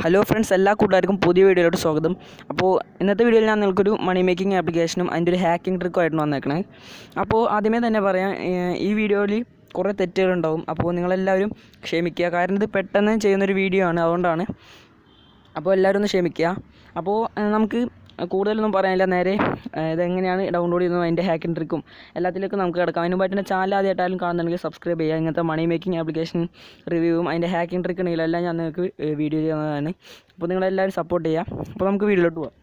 Hello friends, എല്ലാ കൂട്ടുകാർക്കും പുതിയ വീഡിയോയിലോട്ട് സ്വാഗതം. അപ്പോൾ ഇന്നത്തെ വീഡിയോയിൽ ഞാൻ നിങ്ങൾക്കൊരു മണി മേക്കിംഗ് ആപ്ലിക്കേഷനും അതിൻ്റെ ഒരു ഹാക്കിംഗ് ട്രിക്കുമായിട്ടാണ് വന്നേക്കണേ. അപ്പോൾ ആദ്യമേ തന്നെ പറയാം, ഈ വീഡിയോയിൽ കുറേ തെറ്റുകളുണ്ടാവും. അപ്പോൾ നിങ്ങളെല്ലാവരും ക്ഷമിക്കുക, കാരണം ഇത് പെട്ടെന്ന് ചെയ്യുന്നൊരു വീഡിയോ ആണ്, അതുകൊണ്ടാണ്. അപ്പോൾ എല്ലാവരും ഒന്ന് ക്ഷമിക്കുക. അപ്പോൾ നമുക്ക് കൂടുതലൊന്നും പറയാനില്ല, നേരെ ഇതെങ്ങനെയാണ് ഡൗൺലോഡ് ചെയ്യുന്നത്, അതിൻ്റെ ഹാക്കിംഗ് ട്രിക്കും എല്ലാത്തിലേക്കും നമുക്ക് കിടക്കാം. അതിന് മുമ്പായിട്ട് എൻ്റെ ചാനൽ ആദ്യമായിട്ടാലും കാണുന്നുണ്ടെങ്കിൽ സബ്സ്ക്രൈബ് ചെയ്യുക. ഇങ്ങനത്തെ മണി മേക്കിംഗ് ആപ്ലിക്കേഷൻ റിവ്യൂവും അതിൻ്റെ ഹാക്കിംഗ് ട്രിക്ക് ഉണ്ടെങ്കിൽ എല്ലാം ഞാൻ നിങ്ങൾക്ക് വീഡിയോ ചെയ്യുന്നതാണ്. അപ്പോൾ നിങ്ങളെല്ലാവരും സപ്പോർട്ട് ചെയ്യുക. അപ്പോൾ നമുക്ക് വീഡിയോയിലോട്ട് പോകാം.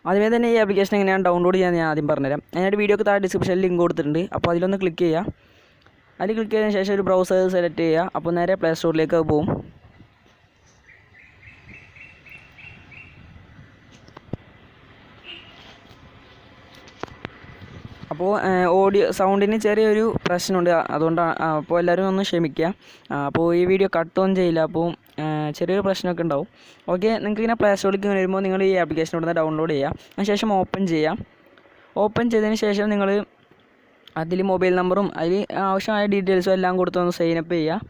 ആദ്യമേ തന്നെ ഈ ആപ്ലിക്കേഷൻ എങ്ങനെയാണ് ഡൗൺലോഡ് ചെയ്യാൻ ഞാൻ ആദ്യം പറഞ്ഞുതരാം. അതിനായിട്ട് വീഡിയോക്ക് താഴെ ഡിസ്ക്രിപ്ഷനിൽ ലിങ്ക് കൊടുത്തിട്ടുണ്ട്. അപ്പോൾ അതിലൊന്ന് ക്ലിക്ക് ചെയ്യുക. അതിൽ ക്ലിക്ക് ചെയ്തതിന് ശേഷം ഒരു ബ്രൗസർ സെലക്ട് ചെയ്യുക. അപ്പോൾ നേരെ പ്ലേ സ്റ്റോറിലേക്ക് പോകും. അപ്പോൾ ഓഡിയോ സൗണ്ടിന് ചെറിയൊരു പ്രശ്നമുണ്ട്, അതുകൊണ്ടാണ്. അപ്പോൾ എല്ലാവരും ഒന്ന് ക്ഷമിക്കുക. അപ്പോൾ ഈ വീഡിയോ കട്ടൊന്നും ചെയ്യില്ല, അപ്പോൾ ചെറിയൊരു പ്രശ്നമൊക്കെ ഉണ്ടാവും. ഓക്കെ, നിങ്ങൾക്ക് ഇങ്ങനെ പ്ലേ സ്റ്റോറിലേക്ക് വരുമ്പോൾ നിങ്ങൾ ഈ ആപ്ലിക്കേഷൻ ഇവിടെ നിന്ന് ഡൗൺലോഡ് ചെയ്യുക. അതിനുശേഷം ഓപ്പൺ ചെയ്യാം. ഓപ്പൺ ചെയ്തതിന് ശേഷം നിങ്ങൾ അതിൽ മൊബൈൽ നമ്പറും അതിൽ ആവശ്യമായ ഡീറ്റെയിൽസും എല്ലാം കൊടുത്തൊന്ന് സൈനപ്പ് ചെയ്യുക.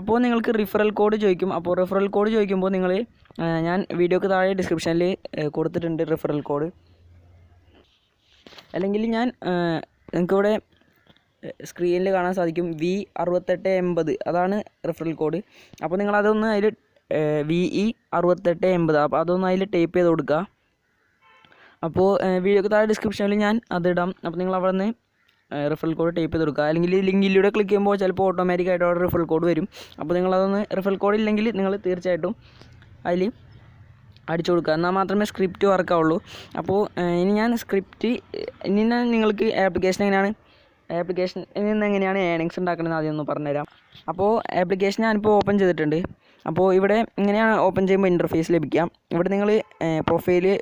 അപ്പോൾ നിങ്ങൾക്ക് റിഫറൽ കോഡ് ചോദിക്കും. അപ്പോൾ റിഫറൽ കോഡ് ചോദിക്കുമ്പോൾ നിങ്ങൾ ഞാൻ വീഡിയോക്ക് താഴെ ഡിസ്ക്രിപ്ഷനിൽ കൊടുത്തിട്ടുണ്ട് റിഫറൽ കോഡ്. അല്ലെങ്കിൽ ഞാൻ നിങ്ങൾക്കിവിടെ സ്ക്രീനിൽ കാണാൻ സാധിക്കും V6880, അതാണ് റിഫറൽ കോഡ്. അപ്പോൾ നിങ്ങളതൊന്ന് അതിൽ VE6880, അപ്പോൾ അതൊന്ന് അതിൽ ടൈപ്പ് ചെയ്ത് കൊടുക്കുക. അപ്പോൾ വീഡിയോക്ക് താഴെ ഡിസ്ക്രിപ്ഷനിൽ ഞാൻ അതിടാം. അപ്പോൾ നിങ്ങൾ അവിടെ നിന്ന് റിഫറൽ കോഡ് ടൈപ്പ് ചെയ്ത് കൊടുക്കുക. അല്ലെങ്കിൽ ലിങ്കിലൂടെ ക്ലിക്ക് ചെയ്യുമ്പോൾ ചിലപ്പോൾ ഓട്ടോമാറ്റിക്കായിട്ട് അവിടെ റിഫറൽ കോഡ് വരും. അപ്പോൾ നിങ്ങളതൊന്ന് റിഫറൽ കോഡ് ഇല്ലെങ്കിൽ നിങ്ങൾ തീർച്ചയായിട്ടും അതിൽ അടിച്ചു കൊടുക്കുക, എന്നാൽ മാത്രമേ സ്ക്രിപ്റ്റ് വർക്കാവുള്ളൂ. അപ്പോൾ ഇനി ഞാൻ നിങ്ങൾക്ക് ആപ്ലിക്കേഷനിൽ നിന്ന് എങ്ങനെയാണ് ഏണിങ്സ് ഉണ്ടാക്കുന്നത് ആദ്യം ഒന്ന് പറഞ്ഞുതരാം. അപ്പോൾ ആപ്ലിക്കേഷൻ ഞാനിപ്പോൾ ഓപ്പൺ ചെയ്തിട്ടുണ്ട്. അപ്പോൾ ഇവിടെ ഇങ്ങനെയാണ് ഓപ്പൺ ചെയ്യുമ്പോൾ ഇൻ്റർഫേസ് ലഭിക്കാം. ഇവിടെ നിങ്ങൾ പ്രൊഫൈല്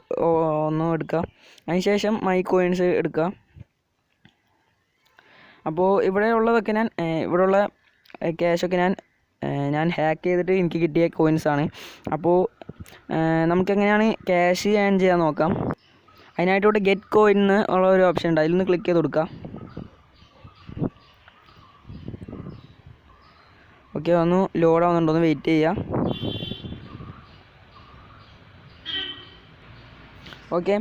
ഒന്നും എടുക്കുക. അതിനുശേഷം മൈ കോയിൻസ് എടുക്കുക. അപ്പോൾ ഇവിടെ ഉള്ളതൊക്കെ ഇവിടെയുള്ള ക്യാഷൊക്കെ ഞാൻ ഹാക്ക് ചെയ്തിട്ട് എനിക്ക് കിട്ടിയ കോയിൻസാണ്. അപ്പോൾ നമുക്കെങ്ങനെയാണ് ക്യാഷ് ഏൺ ചെയ്യാൻ നോക്കാം. അതിനായിട്ട് ഇവിടെ ഗെറ്റ് കോയിൻ ഉള്ള ഒരു ഓപ്ഷൻ ഉണ്ട്, അതിലൊന്ന് ക്ലിക്ക് ചെയ്ത് കൊടുക്കുക. ഓക്കെ, ഒന്ന് ലോഡ് ആവുന്നുണ്ടോ, ഒന്ന് വെയിറ്റ് ചെയ്യുക. ഓക്കെ,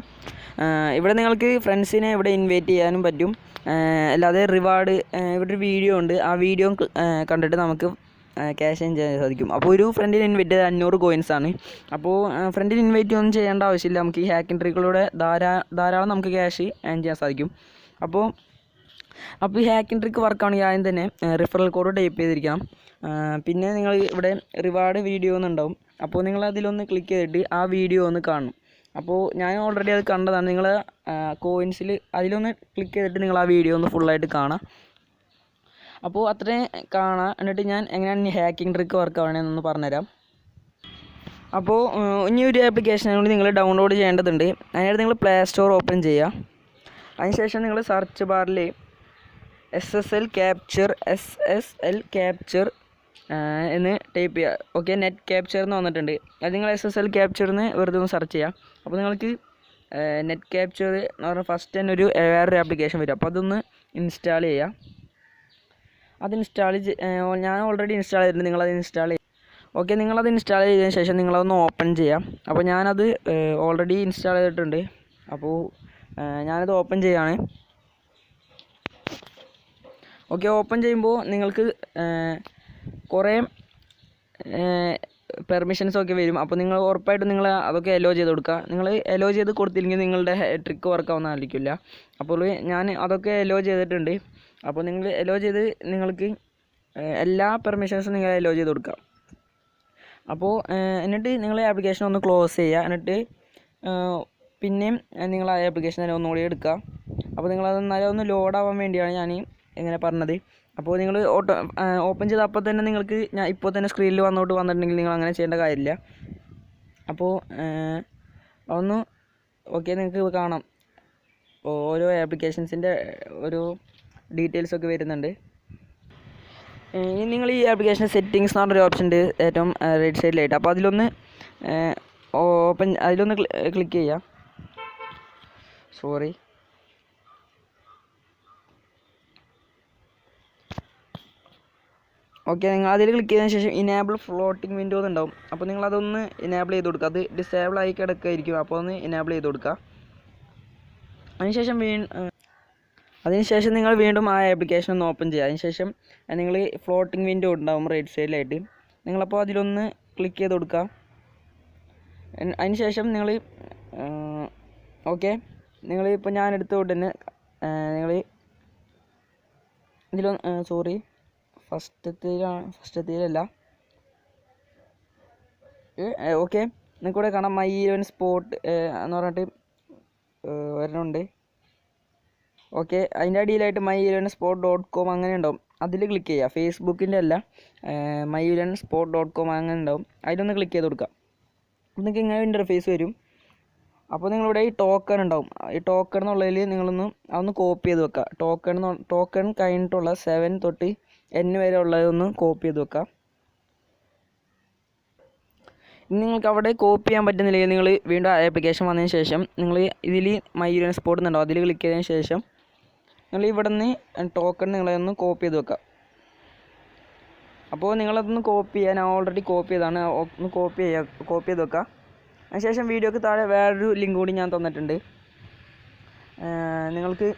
ഇവിടെ നിങ്ങൾക്ക് ഫ്രണ്ട്സിനെ ഇവിടെ ഇൻവൈറ്റ് ചെയ്യാനും പറ്റും. അല്ലാതെ റിവാർഡ് ഇവിടെ ഒരു വീഡിയോ ഉണ്ട്, ആ വീഡിയോ കണ്ടിട്ട് നമുക്ക് ക്യാഷ് ഏൺ ചെയ്യാൻ സാധിക്കും. അപ്പോൾ ഒരു ഫ്രണ്ടിന് ഇൻവൈറ്റ് ചെയ്ത് 500 കോയിൻസാണ്. അപ്പോൾ ഫ്രണ്ടിന് ഇൻവൈറ്റ് ഒന്നും ചെയ്യേണ്ട ആവശ്യമില്ല, നമുക്ക് ഈ ഹാക്കിംഗ് ട്രിക്കുകളിലൂടെ ധാരാളം നമുക്ക് ക്യാഷ് ഏൺ ചെയ്യാൻ സാധിക്കും. അപ്പോൾ ഈ ഹാക്കിംഗ് ട്രിക്ക് വർക്കാണെങ്കിൽ ആദ്യം തന്നെ റിഫറൽ കോഡ് ടൈപ്പ് ചെയ്തിരിക്കണം. പിന്നെ നിങ്ങൾ ഇവിടെ റിവാർഡ് വീഡിയോ എന്നുണ്ടാവും. അപ്പോൾ നിങ്ങൾ അതിലൊന്ന് ക്ലിക്ക് ചെയ്തിട്ട് ആ വീഡിയോ ഒന്ന് കാണണം. അപ്പോൾ ഞാൻ ഓൾറെഡി അത് കണ്ടതാണ്. നിങ്ങൾ കോയിൻസിൽ അതിലൊന്ന് ക്ലിക്ക് ചെയ്തിട്ട് നിങ്ങൾ ആ വീഡിയോ ഒന്ന് ഫുള്ളായിട്ട് കാണാം. അപ്പോൾ അത്രയും കാണാം. എന്നിട്ട് ഞാൻ എങ്ങനെയാണ് ഈ ഹാക്കിംഗ് ട്രിക്ക് വർക്ക് ആവണമെന്നൊന്ന് പറഞ്ഞുതരാം. അപ്പോൾ ഇനി ഒരു ആപ്ലിക്കേഷൻ കൂടി നിങ്ങൾ ഡൗൺലോഡ് ചെയ്യേണ്ടതുണ്ട്. അതിനായിട്ട് നിങ്ങൾ പ്ലേ സ്റ്റോർ ഓപ്പൺ ചെയ്യുക. അതിനുശേഷം നിങ്ങൾ സെർച്ച് ബാറിൽ SSL ക്യാപ്ചർ എന്ന് ടൈപ്പ് ചെയ്യുക. ഓക്കെ, നെറ്റ് ക്യാപ്ചർ എന്ന് വന്നിട്ടുണ്ട്. അത് നിങ്ങൾ SSL ക്യാപ്ചർ എന്ന് വെറുതെ ഒന്ന് സെർച്ച് ചെയ്യുക. അപ്പോൾ നിങ്ങൾക്ക് നെറ്റ് ക്യാപ്ചർ എന്ന് പറഞ്ഞാൽ ഫസ്റ്റ് തന്നെ വേറൊരു ആപ്ലിക്കേഷൻ വരും. അപ്പോൾ അതൊന്ന് ഇൻസ്റ്റാൾ ചെയ്യുക. അത് ഞാൻ ഓൾറെഡി ഇൻസ്റ്റാൾ ചെയ്തിട്ടുണ്ട്, നിങ്ങളത് ഇൻസ്റ്റാൾ ചെയ്യുക. ഓക്കെ, നിങ്ങളത് ഇൻസ്റ്റാൾ ചെയ്തതിന് ശേഷം നിങ്ങളതൊന്ന് ഓപ്പൺ ചെയ്യാം. അപ്പോൾ ഞാനത് ഓൾറെഡി ഇൻസ്റ്റാൾ ചെയ്തിട്ടുണ്ട്. അപ്പോൾ ഞാനത് ഓപ്പൺ ചെയ്യുകയാണ്. ഓക്കെ, ഓപ്പൺ ചെയ്യുമ്പോൾ നിങ്ങൾക്ക് കുറേ പെർമിഷൻസൊക്കെ വരും. അപ്പോൾ നിങ്ങൾ ഉറപ്പായിട്ടും നിങ്ങൾ അതൊക്കെ അലോ ചെയ്ത് കൊടുക്കുക. നിങ്ങൾ അലോ ചെയ്ത് കൊടുത്തില്ലെങ്കിൽ നിങ്ങളുടെ ട്രിക്ക് വർക്കാവുന്നതായിരിക്കില്ല. അപ്പോൾ ഞാൻ അതൊക്കെ അലോ ചെയ്തിട്ടുണ്ട്. അപ്പോൾ നിങ്ങൾ അലോ ചെയ്ത് നിങ്ങൾക്ക് എല്ലാ പെർമിഷൻസും നിങ്ങൾ അലോ ചെയ്ത് കൊടുക്കുക. അപ്പോൾ എന്നിട്ട് നിങ്ങൾ ആപ്ലിക്കേഷൻ ഒന്ന് ക്ലോസ് ചെയ്യുക. എന്നിട്ട് പിന്നെയും നിങ്ങൾ ആ ആപ്ലിക്കേഷൻ തന്നെ ഒന്നുകൂടി എടുക്കുക. അപ്പോൾ നിങ്ങളത് എന്നാലും ഒന്ന് ലോഡാവാൻ വേണ്ടിയാണ് ഞാൻ ഇങ്ങനെ പറഞ്ഞത്. അപ്പോൾ നിങ്ങൾ ഓപ്പൺ ചെയ്ത് അപ്പോൾ തന്നെ നിങ്ങൾക്ക് ഞാൻ ഇപ്പോൾ തന്നെ സ്ക്രീനിൽ വന്നിട്ടുണ്ടെങ്കിൽ നിങ്ങൾ അങ്ങനെ ചെയ്യേണ്ട കാര്യമില്ല. അപ്പോൾ ഒന്ന് ഓക്കെ, നിങ്ങൾക്ക് കാണാം ഓരോ ആപ്ലിക്കേഷൻസിൻ്റെ ഒരു ഡീറ്റെയിൽസൊക്കെ വരുന്നുണ്ട്. ഇനി നിങ്ങൾ ഈ ആപ്ലിക്കേഷൻ സെറ്റിങ്സ് എന്ന് പറഞ്ഞൊരു ഓപ്ഷൻ ഉണ്ട് ഏറ്റവും റൈറ്റ് സൈഡിലായിട്ട്. അപ്പോൾ അതിലൊന്ന് ക്ലിക്ക് ചെയ്യുക. സോറി, ഓക്കെ, നിങ്ങൾ അതിൽ ക്ലിക്ക് ചെയ്തതിന് ശേഷം ഇനേബിൾ ഫ്ലോട്ടിംഗ് വിൻഡോ എന്നുണ്ടാവും. അപ്പോൾ നിങ്ങളതൊന്ന് ഇനേബിൾ ചെയ്ത് കൊടുക്കുക. അത് ഡിസേബിൾ ആയി കിടക്കുമായിരിക്കും, അപ്പോൾ ഒന്ന് ഇനേബിൾ ചെയ്ത് കൊടുക്കുക. അതിനുശേഷം നിങ്ങൾ വീണ്ടും ആ ആപ്ലിക്കേഷൻ ഒന്ന് ഓപ്പൺ ചെയ്യുക. അതിനുശേഷം നിങ്ങൾ ഫ്ലോട്ടിംഗ് വിൻഡോ ഉണ്ടാവും റൈറ്റ് സൈഡിലായിട്ട്. നിങ്ങളപ്പോൾ അതിലൊന്ന് ക്ലിക്ക് ചെയ്ത് കൊടുക്കുക. അതിനുശേഷം നിങ്ങൾ ഓക്കെ, ഇപ്പോൾ ഞാൻ എടുത്ത ഉടനെ നിങ്ങൾ ഇതിലൊന്ന് ഫസ്റ്റത്തേലല്ല ഓക്കെ, നിങ്ങൾക്കിവിടെ കാണാം മൈ 11 സ്പോട്ട് എന്ന് പറഞ്ഞിട്ട് വരണുണ്ട്. ഓക്കെ, അതിൻ്റെ അടിയിലായിട്ട് my11sport.com അങ്ങനെ ഉണ്ടാവും. അതിൽ ക്ലിക്ക് ചെയ്യുക. ഫേസ്ബുക്കിൻ്റെ അല്ല, my11sport.com അങ്ങനെ ഉണ്ടാവും. അതിലൊന്ന് ക്ലിക്ക് ചെയ്ത് കൊടുക്കുക. അപ്പോൾ നിങ്ങൾക്ക് ഇങ്ങനെ ഇൻ്റർഫേസ് വരും. അപ്പോൾ നിങ്ങളിവിടെ ഈ ടോക്കൺ ഉണ്ടാവും. ഈ ടോക്കൺ എന്നുള്ളതിൽ അതൊന്ന് കോപ്പി ചെയ്ത് വെക്കുക. ടോക്കൺ കഴിഞ്ഞിട്ടുള്ള 7 തൊട്ട് N വരെ ഉള്ളതൊന്ന് കോപ്പി ചെയ്ത് വെക്കുക. ഇനി നിങ്ങൾക്ക് അവിടെ കോപ്പി ചെയ്യാൻ പറ്റുന്നില്ലെങ്കിൽ നിങ്ങൾ വീണ്ടും ആപ്ലിക്കേഷൻ വന്നതിന് ശേഷം നിങ്ങൾ ഇതിൽ my11 സ്പോട്ട് എന്നുണ്ടാവും. അതിൽ ക്ലിക്ക് ചെയ്തതിന് ശേഷം നിങ്ങൾ ഇവിടെ നിന്ന് ടോക്കൺ നിങ്ങളതൊന്ന് കോപ്പി ചെയ്ത് വെക്കുക. അപ്പോൾ നിങ്ങളതൊന്ന് കോപ്പി ചെയ്യാൻ ഓൾറെഡി കോപ്പി ചെയ്താണ്, ഒന്ന് കോപ്പി ചെയ്ത് വെക്കുക. അതിനുശേഷം വീഡിയോക്ക് താഴെ വേറൊരു ലിങ്ക് കൂടി ഞാൻ തന്നിട്ടുണ്ട്. നിങ്ങൾക്ക്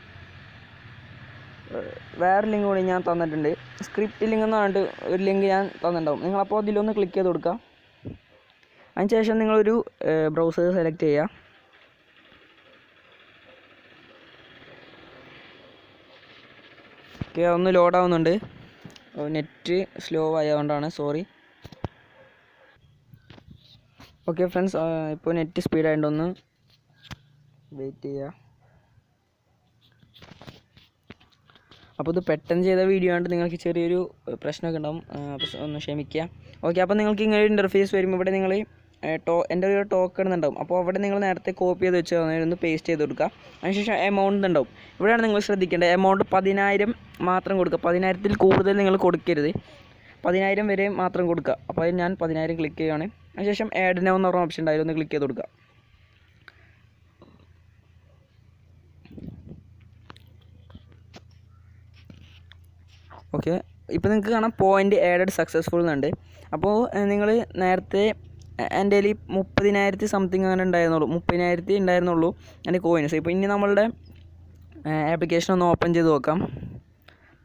വേറെ ലിങ്ക് കൂടി ഞാൻ തന്നിട്ടുണ്ട്. സ്ക്രിപ്റ്റ് ലിങ്ക് എന്ന് പറഞ്ഞിട്ട് ഒരു ലിങ്ക് ഞാൻ തന്നിട്ടുണ്ടാവും. നിങ്ങളപ്പോൾ അതിലൊന്ന് ക്ലിക്ക് ചെയ്ത് കൊടുക്കുക. അതിനുശേഷം നിങ്ങളൊരു ബ്രൗസർ സെലക്ട് ചെയ്യുക. ഓക്കെ, ഒന്ന് ലോഡ് ആവുന്നുണ്ട്. നെറ്റ് സ്ലോ ആയതുകൊണ്ടാണ്, സോറി. ഓക്കെ ഫ്രണ്ട്സ്, ഇപ്പോൾ നെറ്റ് സ്പീഡായിട്ടൊന്ന് വെയിറ്റ് ചെയ്യുക. അപ്പോൾ ഇത് പെട്ടെന്ന് ചെയ്ത വീഡിയോ ആണ്ട് നിങ്ങൾക്ക് ചെറിയൊരു പ്രശ്നമൊക്കെ ഉണ്ടാവും, അപ്പോൾ ഒന്ന് ക്ഷമിക്കുക. ഓക്കെ, അപ്പോൾ നിങ്ങൾക്ക് ഇങ്ങനെ ഒരു ഇൻ്റർഫേസ് വരും. ഇവിടെ നിങ്ങൾ എൻ്റെ ഒരു ടോക്കൺ ഉണ്ടാവും. അപ്പോൾ അവിടെ നിങ്ങൾ നേരത്തെ കോപ്പി ചെയ്ത് വെച്ച് ഒന്ന് പേസ്റ്റ് ചെയ്ത് കൊടുക്കുക. അതിനുശേഷം എമൗണ്ട് ഉണ്ടാവും. ഇവിടെയാണ് നിങ്ങൾ ശ്രദ്ധിക്കേണ്ടത്. എമൗണ്ട് 10,000 മാത്രം കൊടുക്കുക. 10,000-ൽ കൂടുതൽ നിങ്ങൾ കൊടുക്കരുത്. 10,000 വരെ മാത്രം കൊടുക്കുക. അപ്പോൾ അത് ഞാൻ 10,000 ക്ലിക്ക് ചെയ്യുകയാണ്. അതിനുശേഷം ആഡ് നൗ എന്ന് പറഞ്ഞ ഓപ്ഷൻ ഉണ്ടായാലും ഒന്ന് ക്ലിക്ക് ചെയ്ത് കൊടുക്കുക. ഓക്കെ, ഇപ്പോൾ നിങ്ങൾക്ക് കാണാം പോയിൻ്റ് ആഡഡ് സക്സസ്ഫുൾ എന്നുണ്ട്. അപ്പോൾ നിങ്ങൾ നേരത്തെ എൻ്റെ കയ്യിൽ 30,000 സംതിങ് അങ്ങനെ ഉണ്ടായിരുന്നുള്ളൂ, 30,000 ഉണ്ടായിരുന്നുള്ളൂ എൻ്റെ കോയിൻസ്. ഇപ്പോൾ ഇനി നമ്മളുടെ ആപ്ലിക്കേഷൻ ഒന്ന് ഓപ്പൺ ചെയ്ത് നോക്കാം.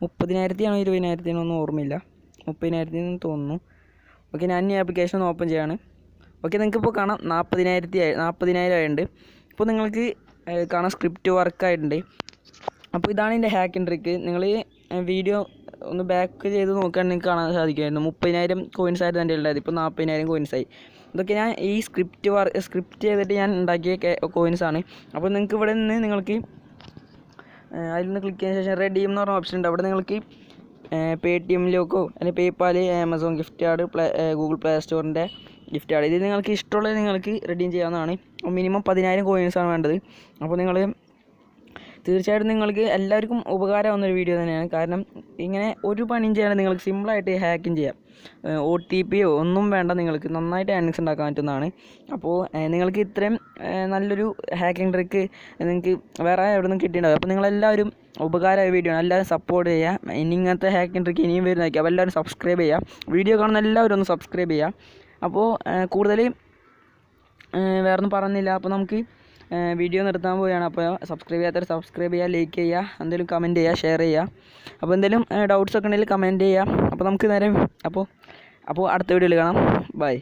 30,000 ആണോ 20,000 ഒന്നും ഓർമ്മയില്ല, 30,000 എന്ന് തോന്നുന്നു. ഓക്കെ, ഞാൻ ഈ ആപ്ലിക്കേഷൻ ഒന്ന് ഓപ്പൺ ചെയ്യാണ്. ഓക്കെ, നിങ്ങൾക്കിപ്പോൾ കാണാം 40,000 ആയിട്ടുണ്ട്. ഇപ്പോൾ നിങ്ങൾക്ക് കാണാം സ്ക്രിപ്റ്റ് വർക്കായിട്ടുണ്ട്. അപ്പോൾ ഇതാണ് എൻ്റെ ഹാക്കിംഗ് ട്രിക്ക്. നിങ്ങൾ വീഡിയോ ഒന്ന് ബാക്ക് ചെയ്ത് നോക്കുകയാണെങ്കിൽ നിങ്ങൾക്ക് കാണാൻ സാധിക്കുമായിരുന്നു. 30,000 കോയിൻസ് ആയിരുന്നു എൻ്റെ ഉള്ളത്, ഇപ്പോൾ 40,000 കോയിൻസായി. ഇതൊക്കെ ഞാൻ ഈ സ്ക്രിപ്റ്റ് ചെയ്തിട്ട് ഞാൻ ഉണ്ടാക്കിയ കോയിൻസാണ്. അപ്പോൾ നിങ്ങൾക്ക് ഇവിടെ നിന്ന് നിങ്ങൾക്ക് അതിൽ നിന്ന് ക്ലിക്ക് ചെയ്തതിന് ശേഷം റെഡീം എന്ന് പറഞ്ഞ ഓപ്ഷൻ ഉണ്ട്. അവിടെ നിങ്ങൾക്ക് പേടിഎമ്മിലേക്കോ അല്ലെങ്കിൽ PayPal, Amazon gift card, Google play സ്റ്റോറിൻ്റെ ഗിഫ്റ്റ് കാർഡ്, ഇത് നിങ്ങൾക്ക് ഇഷ്ടമുള്ളത് നിങ്ങൾക്ക് റെഡീം ചെയ്യാവുന്നതാണ്. മിനിമം 10,000 കോയിൻസാണ് വേണ്ടത്. അപ്പോൾ നിങ്ങൾ തീർച്ചയായിട്ടും നിങ്ങൾക്ക് എല്ലാവർക്കും ഉപകാരമാവുന്നൊരു വീഡിയോ തന്നെയാണ്. കാരണം ഇങ്ങനെ ഒരു പണിയും ചെയ്യാൻ നിങ്ങൾക്ക് സിമ്പിളായിട്ട് ഹാക്കിങ് ചെയ്യാം. OTP ഒന്നും വേണ്ട, നിങ്ങൾക്ക് നന്നായിട്ട് ഏർണിങ്സ് ഉണ്ടാക്കാൻ പറ്റുന്നതാണ്. അപ്പോൾ നിങ്ങൾക്ക് ഇത്രയും നല്ലൊരു ഹാക്കിംഗ് ട്രിക്ക് നിങ്ങൾക്ക് വേറെ എവിടെ നിന്നും കിട്ടിയിട്ടുണ്ടാവും. അപ്പോൾ നിങ്ങളെല്ലാവരും ഉപകാരമായ വീഡിയോ ആണ്, എല്ലാവരും സപ്പോർട്ട് ചെയ്യുക. ഇനി ഇങ്ങനത്തെ ഹാക്കിംഗ് ട്രിക്ക് ഇനിയും വരുന്നതായിരിക്കും. അപ്പോൾ എല്ലാവരും സബ്സ്ക്രൈബ് ചെയ്യുക. വീഡിയോ കാണുന്ന എല്ലാവരും ഒന്ന് സബ്സ്ക്രൈബ് ചെയ്യുക. അപ്പോൾ കൂടുതൽ വേറൊന്നും പറയുന്നില്ല. അപ്പോൾ നമുക്ക് വീഡിയോ നിർത്താൻ പോവുകയാണ്. അപ്പോൾ സബ്സ്ക്രൈബ് ചെയ്യാത്തവർ സബ്സ്ക്രൈബ് ചെയ്യുക, ലൈക്ക് ചെയ്യുക, എന്തെങ്കിലും കമൻറ്റ് ചെയ്യുക, ഷെയർ ചെയ്യുക. അപ്പോൾ എന്തെങ്കിലും ഡൗട്ട്സ് ഒക്കെ ഉണ്ടെങ്കിൽ കമൻറ്റ് ചെയ്യുക. അപ്പോൾ നമുക്ക് നേരെ അപ്പോൾ അടുത്ത വീഡിയോയിൽ കാണാം. ബൈ.